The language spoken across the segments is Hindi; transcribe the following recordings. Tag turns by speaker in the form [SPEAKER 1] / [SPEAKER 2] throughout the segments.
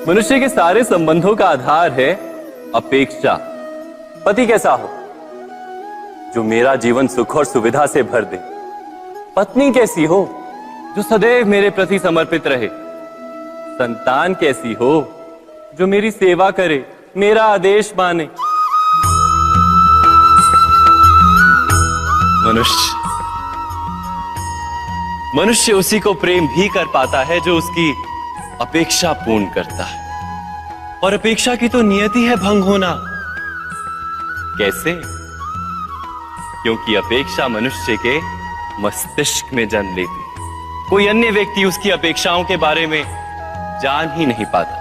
[SPEAKER 1] मनुष्य के सारे संबंधों का आधार है अपेक्षा। पति कैसा हो जो मेरा जीवन सुख और सुविधा से भर दे। पत्नी कैसी हो जो सदैव मेरे प्रति समर्पित रहे। संतान कैसी हो जो मेरी सेवा करे, मेरा आदेश माने। मनुष्य उसी को प्रेम भी कर पाता है जो उसकी अपेक्षा पूर्ण करता है। और अपेक्षा की तो नियति है भंग होना। कैसे? क्योंकि अपेक्षा मनुष्य के मस्तिष्क में जन्म लेती है। कोई अन्य व्यक्ति उसकी अपेक्षाओं के बारे में जान ही नहीं पाता।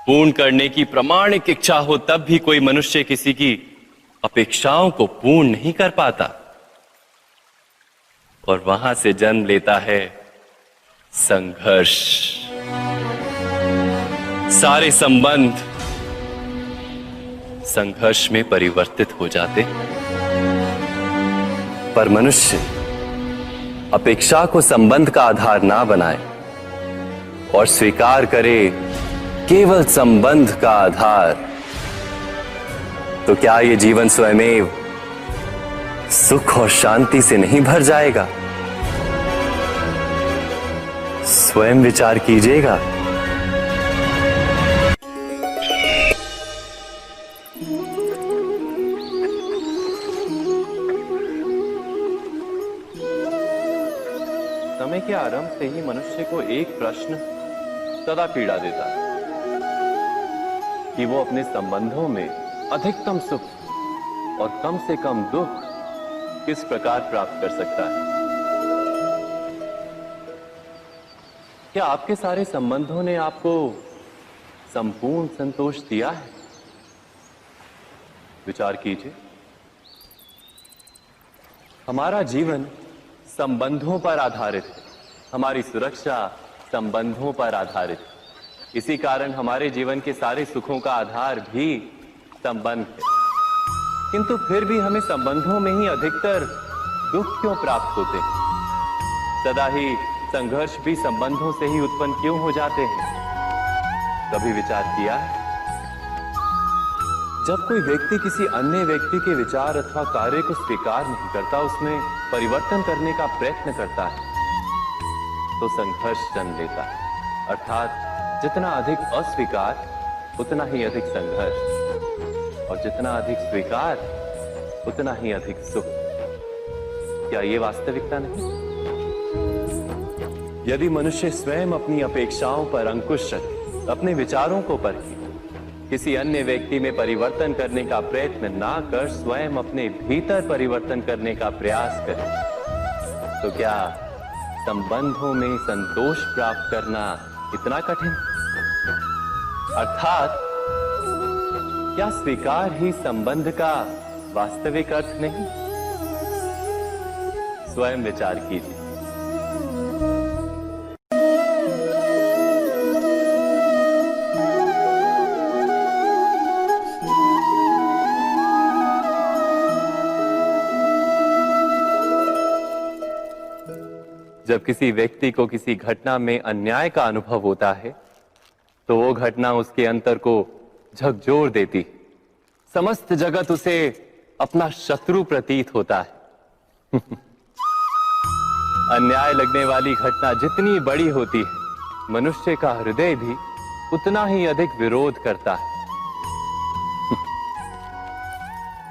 [SPEAKER 1] पूर्ण करने की प्रामाणिक इच्छा हो तब भी कोई मनुष्य किसी की अपेक्षाओं को पूर्ण नहीं कर पाता। और वहां से जन्म लेता है संघर्ष। सारे संबंध संघर्ष में परिवर्तित हो जाते। पर मनुष्य अपेक्षा को संबंध का आधार ना बनाए और स्वीकार करे केवल संबंध का आधार, तो क्या ये जीवन स्वयमेव सुख और शांति से नहीं भर जाएगा? स्वयं विचार कीजिएगा। समय के आरंभ से ही मनुष्य को एक प्रश्न सदा पीड़ा देता है कि वो अपने संबंधों में अधिकतम सुख और कम से कम दुख किस प्रकार प्राप्त कर सकता है। क्या आपके सारे संबंधों ने आपको संपूर्ण संतोष दिया है? विचार कीजिए। हमारा जीवन संबंधों पर आधारित है। हमारी सुरक्षा संबंधों पर आधारित है। इसी कारण हमारे जीवन के सारे सुखों का आधार भी संबंध है। किंतु फिर भी हमें संबंधों में ही अधिकतर दुख क्यों प्राप्त होते हैं? सदा ही संघर्ष भी संबंधों से ही उत्पन्न क्यों हो जाते हैं? कभी विचार किया है? जब कोई व्यक्ति किसी अन्य व्यक्ति के विचार अथवा कार्य को स्वीकार नहीं करता, उसमें परिवर्तन करने का प्रयत्न करता है, तो संघर्ष जन्म लेता है। अर्थात जितना अधिक अस्वीकार उतना ही अधिक संघर्ष, और जितना अधिक स्वीकार उतना ही अधिक सुख। क्या ये वास्तविकता नहीं? यदि मनुष्य स्वयं अपनी अपेक्षाओं पर अंकुश रखे, अपने विचारों को परखे, किसी अन्य व्यक्ति में परिवर्तन करने का प्रयत्न ना कर स्वयं अपने भीतर परिवर्तन करने का प्रयास करे, तो क्या संबंधों में संतोष प्राप्त करना इतना कठिन? अर्थात क्या स्वीकार ही संबंध का वास्तविक अर्थ नहीं? स्वयं विचार कीजिए। जब किसी व्यक्ति को किसी घटना में अन्याय का अनुभव होता है, तो वो घटना उसके अंतर को झकझोर देती। समस्त जगत उसे अपना शत्रु प्रतीत होता है। अन्याय लगने वाली घटना जितनी बड़ी होती है, मनुष्य का हृदय भी उतना ही अधिक विरोध करता है।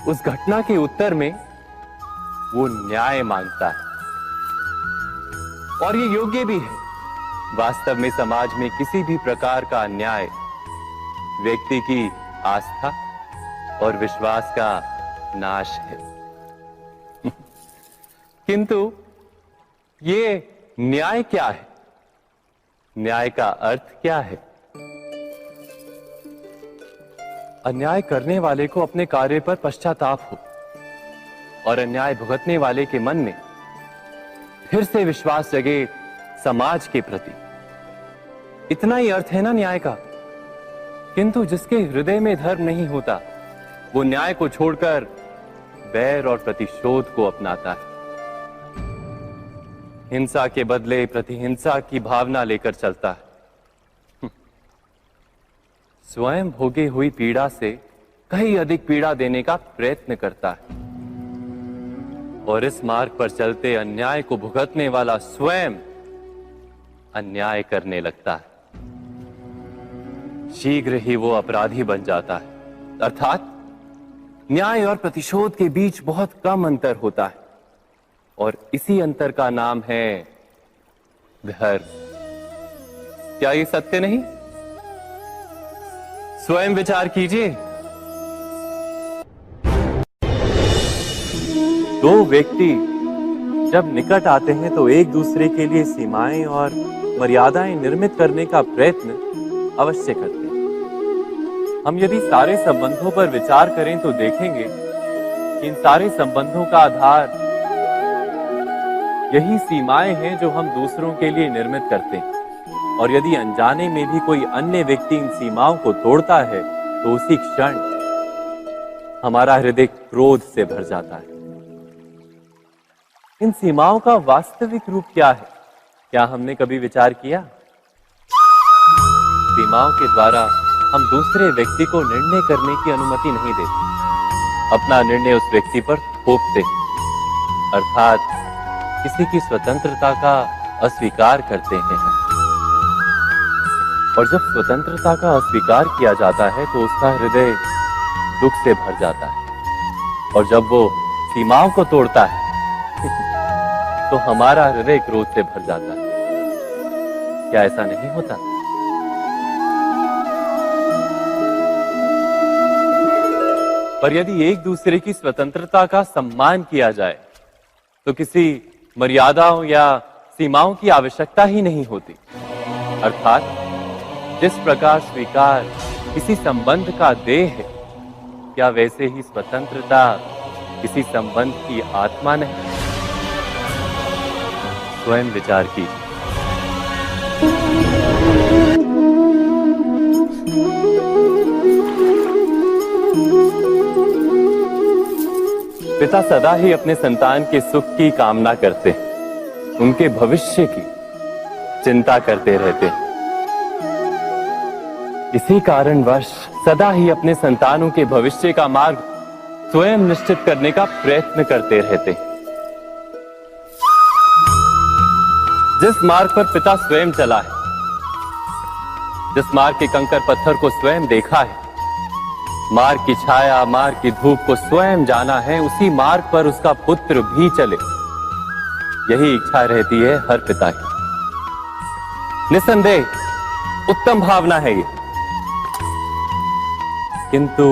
[SPEAKER 1] उस घटना के उत्तर में वो न्याय मांगता है, और ये योग्य भी है। वास्तव में समाज में किसी भी प्रकार का अन्याय व्यक्ति की आस्था और विश्वास का नाश है। किंतु ये न्याय क्या है? न्याय का अर्थ क्या है? अन्याय करने वाले को अपने कार्य पर पश्चाताप हो और अन्याय भुगतने वाले के मन में फिर से विश्वास जगे समाज के प्रति। इतना ही अर्थ है ना न्याय का। किंतु जिसके हृदय में धर्म नहीं होता, वो न्याय को छोड़कर बैर और प्रतिशोध को अपनाता है। हिंसा के बदले प्रतिहिंसा की भावना लेकर चलता है। स्वयं भोगी हुई पीड़ा से कहीं अधिक पीड़ा देने का प्रयत्न करता है और इस मार्ग पर चलते अन्याय को भुगतने वाला स्वयं अन्याय करने लगता है। शीघ्र ही वो अपराधी बन जाता है, अर्थात न्याय और प्रतिशोध के बीच बहुत कम अंतर होता है और इसी अंतर का नाम है धर्म। क्या ये सत्य नहीं? स्वयं विचार कीजिए। दो व्यक्ति जब निकट आते हैं तो एक दूसरे के लिए सीमाएं और मर्यादाएं निर्मित करने का प्रयत्न अवश्य करते हैं। हम यदि सारे संबंधों पर विचार करें तो देखेंगे कि इन सारे संबंधों का आधार यही सीमाएं हैं जो हम दूसरों के लिए निर्मित करते हैं। और यदि अनजाने में भी कोई अन्य व्यक्ति इन सीमाओं को तोड़ता है तो उसी क्षण हमारा हृदय क्रोध से भर जाता है। इन सीमाओं का वास्तविक रूप क्या है? क्या हमने कभी विचार किया? सीमाओं के द्वारा हम दूसरे व्यक्ति को निर्णय करने की अनुमति नहीं देते, अपना निर्णय उस व्यक्ति पर थोपते, अर्थात किसी की स्वतंत्रता का अस्वीकार करते हैं। और जब स्वतंत्रता का अस्वीकार किया जाता है तो उसका हृदय दुख से भर जाता है और जब वो सीमाओं को तोड़ता है तो हमारा हृदय क्रोध से भर जाता है। क्या ऐसा नहीं होता? पर यदि एक दूसरे की स्वतंत्रता का सम्मान किया जाए तो किसी मर्यादाओं या सीमाओं की आवश्यकता ही नहीं होती। अर्थात जिस प्रकार स्वीकार किसी संबंध का देह है, क्या वैसे ही स्वतंत्रता किसी संबंध की आत्मा नहीं? स्वयं विचार कीजिए। पिता सदा ही अपने संतान के सुख की कामना करते हैं, उनके भविष्य की चिंता करते रहते हैं। इसी कारणवश सदा ही अपने संतानों के भविष्य का मार्ग स्वयं निश्चित करने का प्रयत्न करते रहते हैं। जिस मार्ग पर पिता स्वयं चला है, जिस मार्ग के कंकर पत्थर को स्वयं देखा है, मार्ग की छाया, मार्ग की धूप को स्वयं जाना है, उसी मार्ग पर उसका पुत्र भी चले, यही इच्छा रहती है हर पिता की। निसंदेह उत्तम भावना है ये, किंतु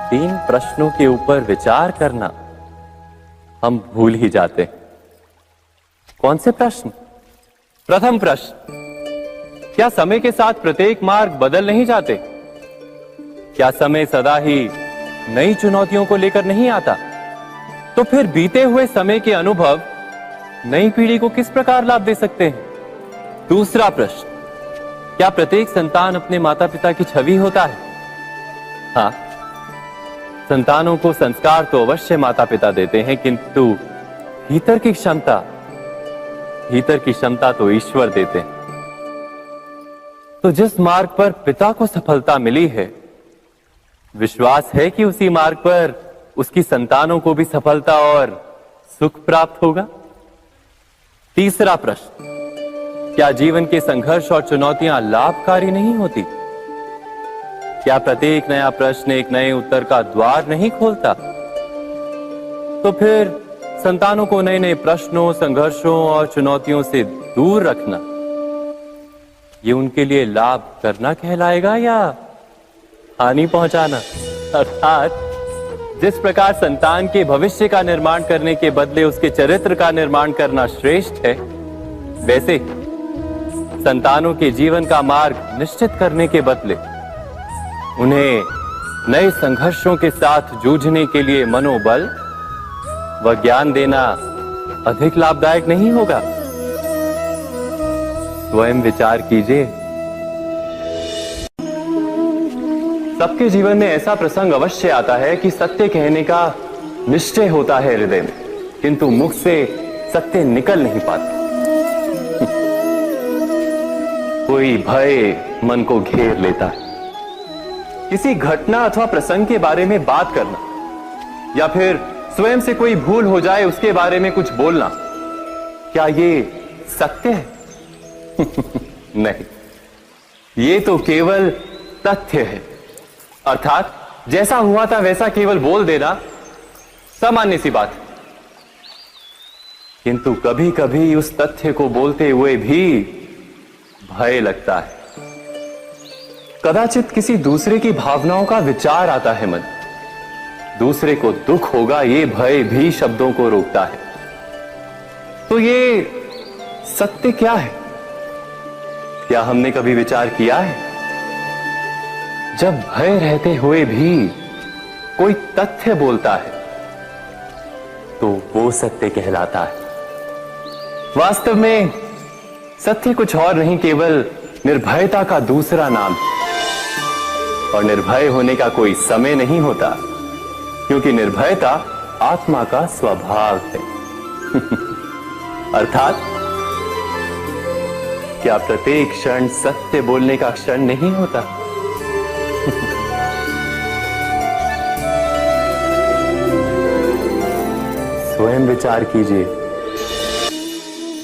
[SPEAKER 1] 3 प्रश्नों के ऊपर विचार करना हम भूल ही जाते। कौन से प्रश्न? प्रथम प्रश्न, क्या समय के साथ प्रत्येक मार्ग बदल नहीं जाते? क्या समय सदा ही नई चुनौतियों को लेकर नहीं आता? तो फिर बीते हुए समय के अनुभव नई पीढ़ी को किस प्रकार लाभ दे सकते हैं? दूसरा प्रश्न, क्या प्रत्येक संतान अपने माता पिता की छवि होता है? हाँ, संतानों को संस्कार तो अवश्य माता पिता देते हैं, किंतु भीतर की क्षमता तो ईश्वर देते हैं। तो जिस मार्ग पर पिता को सफलता मिली है, विश्वास है कि उसी मार्ग पर उसकी संतानों को भी सफलता और सुख प्राप्त होगा। तीसरा प्रश्न, क्या जीवन के संघर्ष और चुनौतियां लाभकारी नहीं होती? क्या प्रत्येक नया प्रश्न एक नए उत्तर का द्वार नहीं खोलता? तो फिर संतानों को नए नए प्रश्नों, संघर्षों और चुनौतियों से दूर रखना, ये उनके लिए लाभ करना कहलाएगा या हानि पहुंचाना? अर्थात जिस प्रकार संतान के भविष्य का निर्माण करने के बदले उसके चरित्र का निर्माण करना श्रेष्ठ है, वैसे संतानों के जीवन का मार्ग निश्चित करने के बदले उन्हें नए संघर्षों के साथ जूझने के लिए मनोबल व ज्ञान देना अधिक लाभदायक नहीं होगा? स्वयं विचार कीजिए। सबके जीवन में ऐसा प्रसंग अवश्य आता है कि सत्य कहने का निश्चय होता है हृदय में, किंतु मुख से सत्य निकल नहीं पाता। कोई भय मन को घेर लेता है। किसी घटना अथवा प्रसंग के बारे में बात करना या फिर स्वयं से कोई भूल हो जाए उसके बारे में कुछ बोलना, क्या ये सत्य है? नहीं, ये तो केवल तथ्य है। अर्थात जैसा हुआ था वैसा केवल बोल देना सामान्य सी बात है। किंतु कभी कभी उस तथ्य को बोलते हुए भी भय लगता है। कदाचित किसी दूसरे की भावनाओं का विचार आता है मन, दूसरे को दुख होगा ये भय भी शब्दों को रोकता है। तो ये सत्य क्या है? क्या हमने कभी विचार किया है? जब भय रहते हुए भी कोई तथ्य बोलता है तो वो सत्य कहलाता है। वास्तव में सत्य कुछ और नहीं, केवल निर्भयता का दूसरा नाम है। और निर्भय होने का कोई समय नहीं होता, क्योंकि निर्भयता आत्मा का स्वभाव है। अर्थात क्या प्रत्येक क्षण सत्य बोलने का क्षण नहीं होता? स्वयं विचार कीजिए।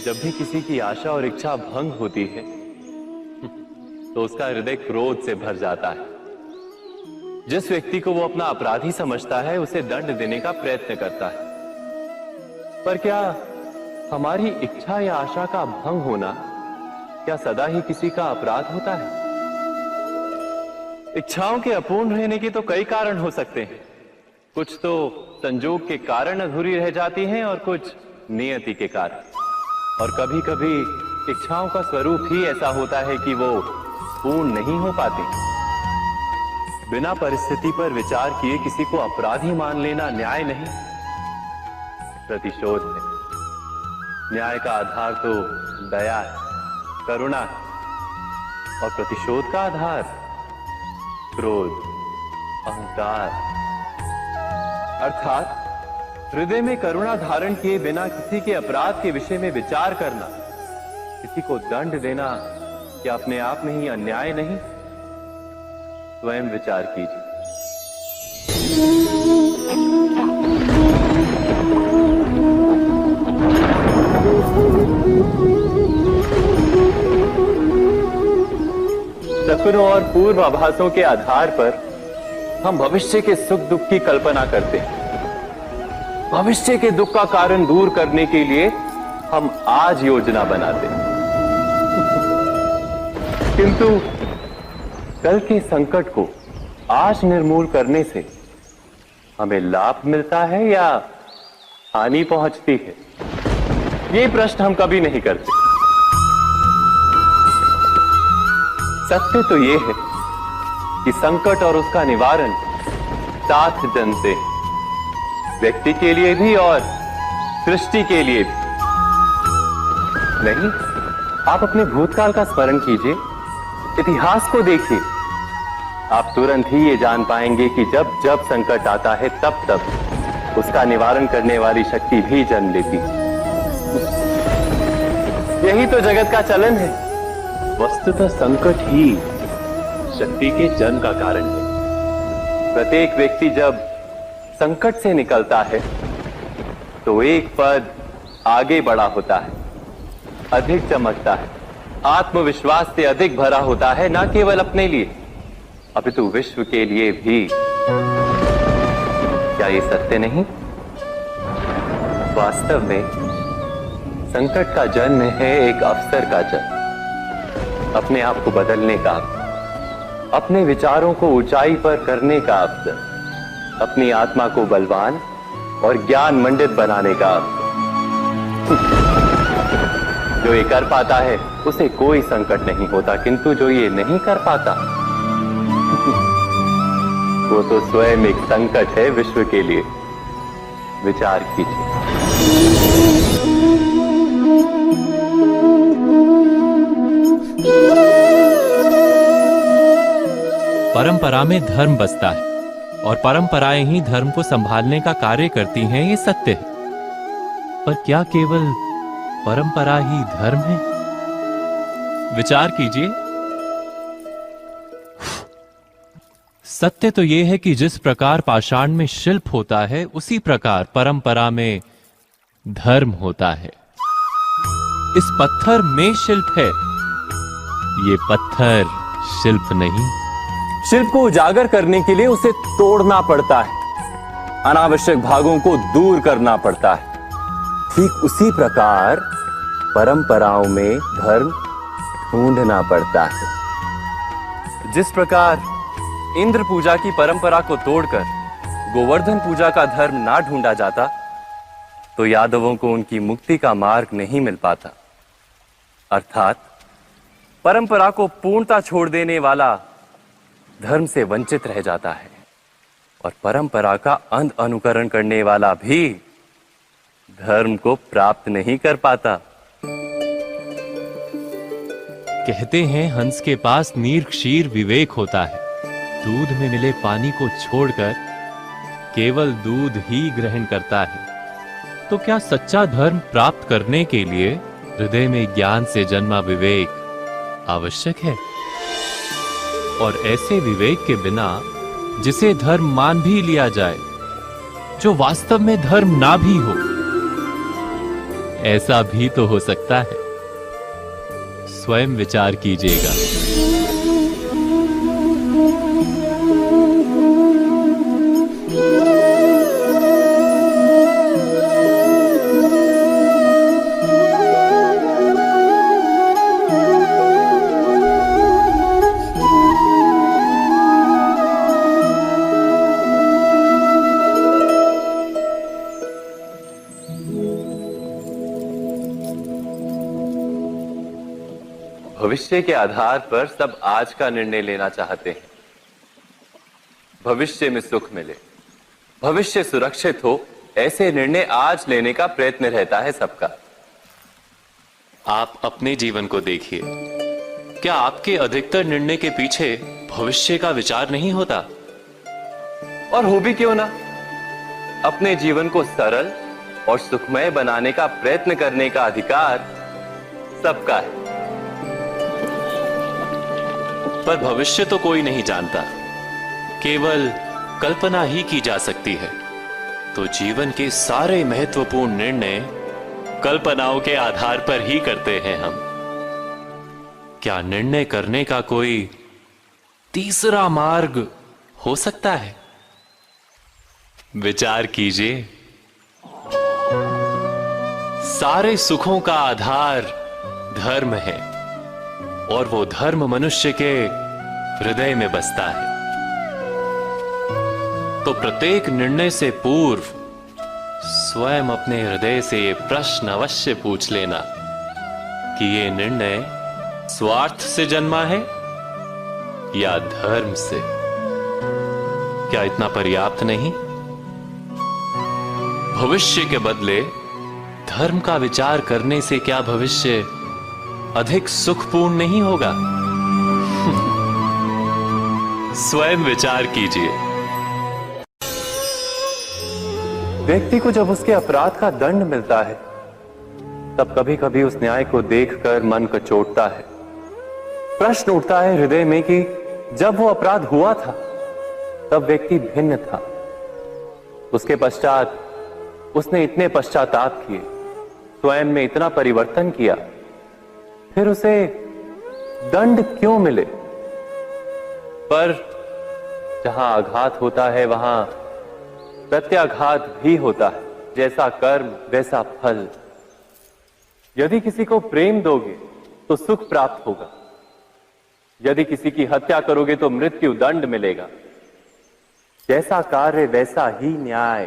[SPEAKER 1] जब भी किसी की आशा और इच्छा भंग होती है तो उसका हृदय क्रोध से भर जाता है। जिस व्यक्ति को वो अपना अपराधी समझता है उसे दंड देने का प्रयत्न करता है। पर क्या हमारी इच्छा या आशा का भंग होना क्या सदा ही किसी का अपराध होता है? इच्छाओं के अपूर्ण रहने के तो कई कारण हो सकते हैं। कुछ तो संजोग के कारण अधूरी रह जाती हैं और कुछ नियति के कारण। और कभी कभी इच्छाओं का स्वरूप ही ऐसा होता है कि वो पूर्ण नहीं हो पाती। बिना परिस्थिति पर विचार किए किसी को अपराधी मान लेना न्याय नहीं, प्रतिशोध है। न्याय का आधार तो दया है, करुणा है, और प्रतिशोध का आधार क्रोध, अहंकार। अर्थात हृदय में करुणा धारण किए बिना किसी के अपराध के विषय में विचार करना, किसी को दंड देना, क्या अपने आप में ही अन्याय नहीं? स्वयं विचार कीजिए। सपनों और पूर्वाभासों के आधार पर हम भविष्य के सुख दुख की कल्पना करते हैं। भविष्य के दुख का कारण दूर करने के लिए हम आज योजना बनाते हैं। किंतु कल के संकट को आज निर्मूल करने से हमें लाभ मिलता है या हानि पहुंचती है? ये प्रश्न हम कभी नहीं करते। सत्य तो ये है कि संकट और उसका निवारण साथ जन से, व्यक्ति के लिए भी और सृष्टि के लिए भी। नहीं, आप अपने भूतकाल का स्मरण कीजिए, इतिहास को देखिए। आप तुरंत ही ये जान पाएंगे कि जब जब संकट आता है तब तब उसका निवारण करने वाली शक्ति भी जन्म लेती है। यही तो जगत का चलन है। वस्तुतः संकट ही शक्ति के जन्म का कारण है। प्रत्येक व्यक्ति जब संकट से निकलता है तो एक पद आगे बढ़ा होता है, अधिक चमकता है, आत्मविश्वास से अधिक भरा होता है, न केवल अपने लिए अपितु विश्व के लिए भी। क्या ये सत्य नहीं? वास्तव में संकट का जन्म है एक अवसर का जन्म, अपने आप को बदलने का, अपने विचारों को ऊंचाई पर करने का अवसर, अपनी आत्मा को बलवान और ज्ञान मंडित बनाने का अवसर। जो ये कर पाता है उसे कोई संकट नहीं होता, किंतु जो ये नहीं कर पाता वो तो स्वयं एक संकट है विश्व के लिए। विचार कीजिए।
[SPEAKER 2] परंपरा में धर्म बसता है और परंपराएं ही धर्म को संभालने का कार्य करती हैं, ये सत्य है। पर क्या केवल परंपरा ही धर्म है? विचार कीजिए। सत्य तो यह है कि जिस प्रकार पाषाण में शिल्प होता है, उसी प्रकार परंपरा में धर्म होता है। इस पत्थर में शिल्प है, ये पत्थर शिल्प नहीं।
[SPEAKER 1] शिल्प को उजागर करने के लिए उसे तोड़ना पड़ता है, अनावश्यक भागों को दूर करना पड़ता है। ठीक उसी प्रकार परंपराओं में धर्म ढूंढना पड़ता है। जिस प्रकार इंद्र पूजा की परंपरा को तोड़कर गोवर्धन पूजा का धर्म ना ढूंढा जाता, तो यादवों को उनकी मुक्ति का मार्ग नहीं मिल पाता। अर्थात परंपरा को पूर्णता छोड़ देने वाला धर्म से वंचित रह जाता है, और परंपरा का अंध अनुकरण करने वाला भी धर्म को प्राप्त नहीं कर पाता।
[SPEAKER 2] कहते हैं हंस के पास नीर क्षीर विवेक होता है। दूध में मिले पानी को छोड़कर केवल दूध ही ग्रहण करता है। तो क्या सच्चा धर्म प्राप्त करने के लिए हृदय में ज्ञान से जन्मा विवेक आवश्यक है? और ऐसे विवेक के बिना जिसे धर्म मान भी लिया जाए, जो वास्तव में धर्म ना भी हो, ऐसा भी तो हो सकता है। स्वयं विचार कीजिएगा।
[SPEAKER 1] भविष्य के आधार पर सब आज का निर्णय लेना चाहते हैं। भविष्य में सुख मिले, भविष्य सुरक्षित हो, ऐसे निर्णय आज लेने का प्रयत्न रहता है सबका।
[SPEAKER 2] आप अपने जीवन को देखिए। क्या आपके अधिकतर निर्णय के पीछे भविष्य का विचार नहीं होता?
[SPEAKER 1] और हो भी क्यों ना। अपने जीवन को सरल और सुखमय बनाने का प्रयत्न करने का अधिकार सबका है।
[SPEAKER 2] पर भविष्य तो कोई नहीं जानता, केवल कल्पना ही की जा सकती है। तो जीवन के सारे महत्वपूर्ण निर्णय कल्पनाओं के आधार पर ही करते हैं हम। क्या निर्णय करने का कोई तीसरा मार्ग हो सकता है? विचार कीजिए। सारे सुखों का आधार धर्म है, और वो धर्म मनुष्य के हृदय में बसता है। तो प्रत्येक निर्णय से पूर्व स्वयं अपने हृदय से ये प्रश्न अवश्य पूछ लेना कि ये निर्णय स्वार्थ से जन्मा है या धर्म से। क्या इतना पर्याप्त नहीं? भविष्य के बदले धर्म का विचार करने से क्या भविष्य अधिक सुखपूर्ण नहीं होगा? स्वयं विचार कीजिए।
[SPEAKER 1] व्यक्ति को जब उसके अपराध का दंड मिलता है, तब कभी कभी उस न्याय को देखकर मन कचोटता है। प्रश्न उठता है हृदय में कि जब वो अपराध हुआ था, तब व्यक्ति भिन्न था। उसके पश्चात उसने इतने पश्चाताप किए, स्वयं में इतना परिवर्तन किया, फिर उसे दंड क्यों मिले? पर जहां आघात होता है, वहां प्रत्याघात भी होता है। जैसा कर्म वैसा फल। यदि किसी को प्रेम दोगे तो सुख प्राप्त होगा, यदि किसी की हत्या करोगे तो मृत्यु दंड मिलेगा। जैसा कार्य वैसा ही न्याय।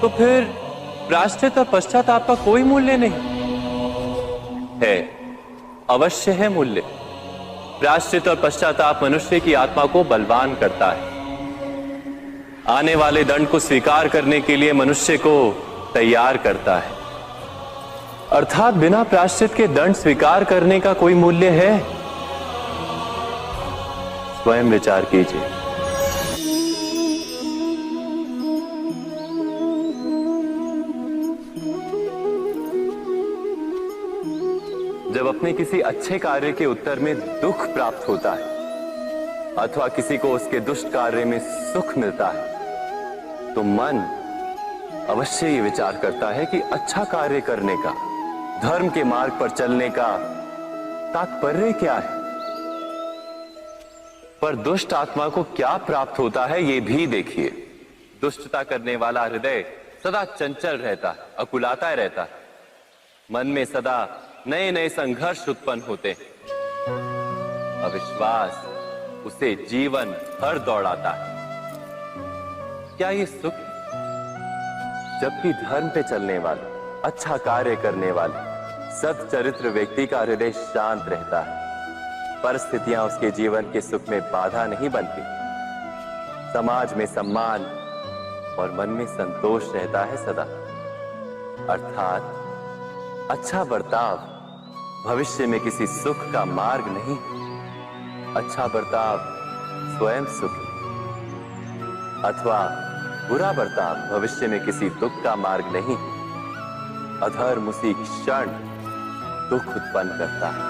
[SPEAKER 1] तो फिर प्रायश्चित और पश्चाताप का कोई मूल्य नहीं है? अवश्य है मूल्य। प्रायश्चित और पश्चाताप मनुष्य की आत्मा को बलवान करता है। आने वाले दंड को स्वीकार करने के लिए मनुष्य को तैयार करता है। अर्थात बिना प्रायश्चित के दंड स्वीकार करने का कोई मूल्य है? स्वयं विचार कीजिए। जब अपने किसी अच्छे कार्य के उत्तर में दुख प्राप्त होता है अथवा किसी को उसके दुष्ट कार्य में सुख मिलता है, तो मन अवश्य ये विचार करता है कि अच्छा कार्य करने का, धर्म के मार्ग पर चलने का तात्पर्य क्या है। पर दुष्ट आत्मा को क्या प्राप्त होता है ये भी देखिए। दुष्टता करने वाला हृदय सदा चंचल रहता है, अकुलाता रहता है। मन में सदा नए नए संघर्ष उत्पन्न होते हैं। अविश्वास उसे जीवन भर दौड़ाता है। क्या ये सुख है? जबकि धर्म पे चलने वाले, अच्छा कार्य करने वाले, सच्चरित्र व्यक्ति का हृदय शांत रहता है। परिस्थितियां उसके जीवन के सुख में बाधा नहीं बनती। समाज में सम्मान और मन में संतोष रहता है सदा। अर्थात अच्छा बर्ताव भविष्य में किसी सुख का मार्ग नहीं, अच्छा बर्ताव स्वयं सुख अथवा बुरा बर्ताव भविष्य में किसी दुख का मार्ग नहीं। अधर्म उसी क्षण दुख उत्पन्न करता है।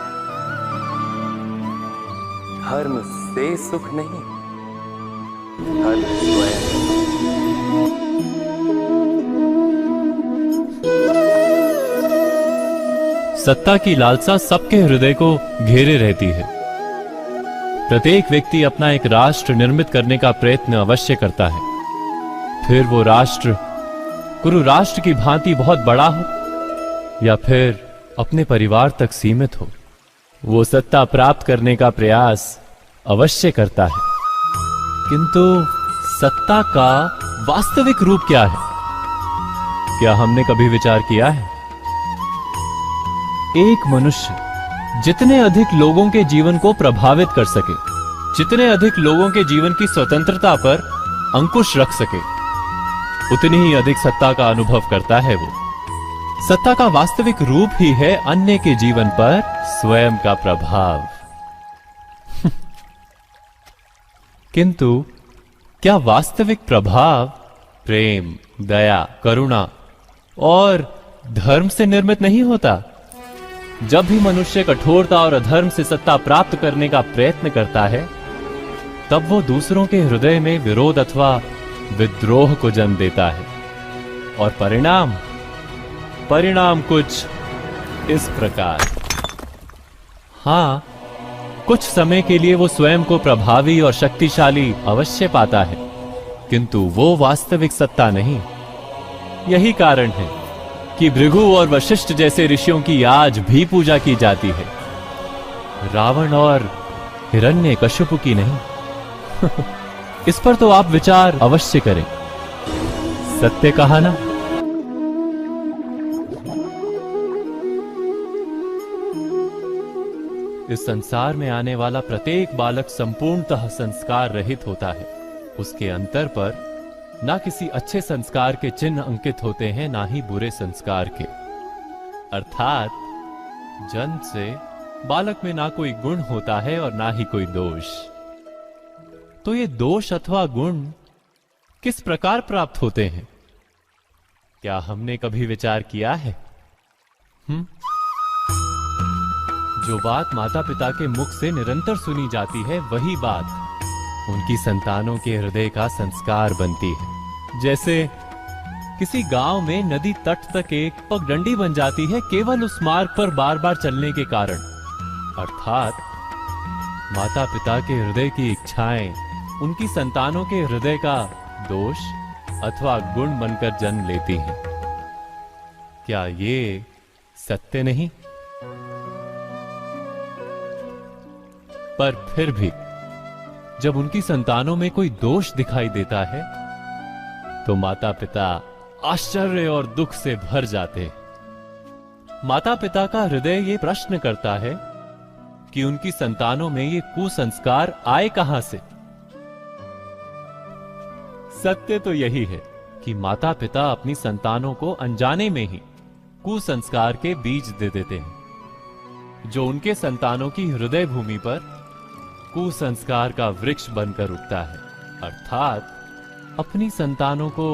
[SPEAKER 1] धर्म से सुख नहीं, धर्म स्वयं।
[SPEAKER 2] सत्ता की लालसा सबके हृदय को घेरे रहती है। प्रत्येक व्यक्ति अपना एक राष्ट्र निर्मित करने का प्रयत्न अवश्य करता है। फिर वो राष्ट्र कुरु राष्ट्र की भांति बहुत बड़ा हो या फिर अपने परिवार तक सीमित हो, वो सत्ता प्राप्त करने का प्रयास अवश्य करता है। किंतु सत्ता का वास्तविक रूप क्या है? क्या हमने कभी विचार किया है? एक मनुष्य जितने अधिक लोगों के जीवन को प्रभावित कर सके, जितने अधिक लोगों के जीवन की स्वतंत्रता पर अंकुश रख सके, उतनी ही अधिक सत्ता का अनुभव करता है वो। सत्ता का वास्तविक रूप ही है अन्य के जीवन पर स्वयं का प्रभाव। किंतु क्या वास्तविक प्रभाव प्रेम, दया, करुणा और धर्म से निर्मित नहीं होता? जब भी मनुष्य कठोरता और अधर्म से सत्ता प्राप्त करने का प्रयत्न करता है, तब वो दूसरों के हृदय में विरोध अथवा विद्रोह को जन्म देता है। और परिणाम कुछ इस प्रकार। हां, कुछ समय के लिए वो स्वयं को प्रभावी और शक्तिशाली अवश्य पाता है, किंतु वो वास्तविक सत्ता नहीं। यही कारण है कि भृगु और वशिष्ठ जैसे ऋषियों की आज भी पूजा की जाती है, रावण और हिरण्यकश्यप की नहीं। इस पर तो आप विचार अवश्य करें। सत्य कहा ना? इस संसार में आने वाला प्रत्येक बालक संपूर्णतः संस्कार रहित होता है। उसके अंतर पर ना किसी अच्छे संस्कार के चिन्ह अंकित होते हैं, ना ही बुरे संस्कार के। अर्थात जन्म से बालक में ना कोई गुण होता है और ना ही कोई दोष। तो ये दोष अथवा गुण किस प्रकार प्राप्त होते हैं? क्या हमने कभी विचार किया है? जो बात माता पिता के मुख से निरंतर सुनी जाती है, वही बात उनकी संतानों के हृदय का संस्कार बनती है। जैसे किसी गांव में नदी तट तक एक पगडंडी बन जाती है केवल उस मार्ग पर बार बार चलने के कारण। अर्थात माता पिता के हृदय की इच्छाएं उनकी संतानों के हृदय का दोष अथवा गुण बनकर जन्म लेती हैं। क्या ये सत्य नहीं? पर फिर भी जब उनकी संतानों में कोई दोष दिखाई देता है, तो माता पिता आश्चर्य और दुख से भर जाते हैं। माता पिता का हृदय ये प्रश्न करता है कि उनकी संतानों में ये कुसंस्कार आए कहां से? सत्य तो यही है कि माता पिता अपनी संतानों को अनजाने में ही कुसंस्कार के बीज दे देते हैं, जो उनके संतानों की हृदय भूमि पर कुसंस्कार का वृक्ष बनकर उगता है। अर्थात अपनी संतानों को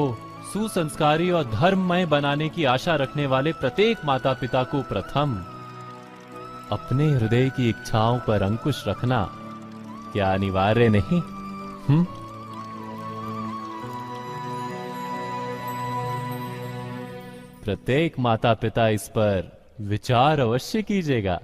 [SPEAKER 2] सुसंस्कारी और धर्ममय बनाने की आशा रखने वाले प्रत्येक माता पिता को प्रथम अपने हृदय की इच्छाओं पर अंकुश रखना क्या अनिवार्य नहीं? प्रत्येक माता पिता इस पर विचार अवश्य कीजिएगा।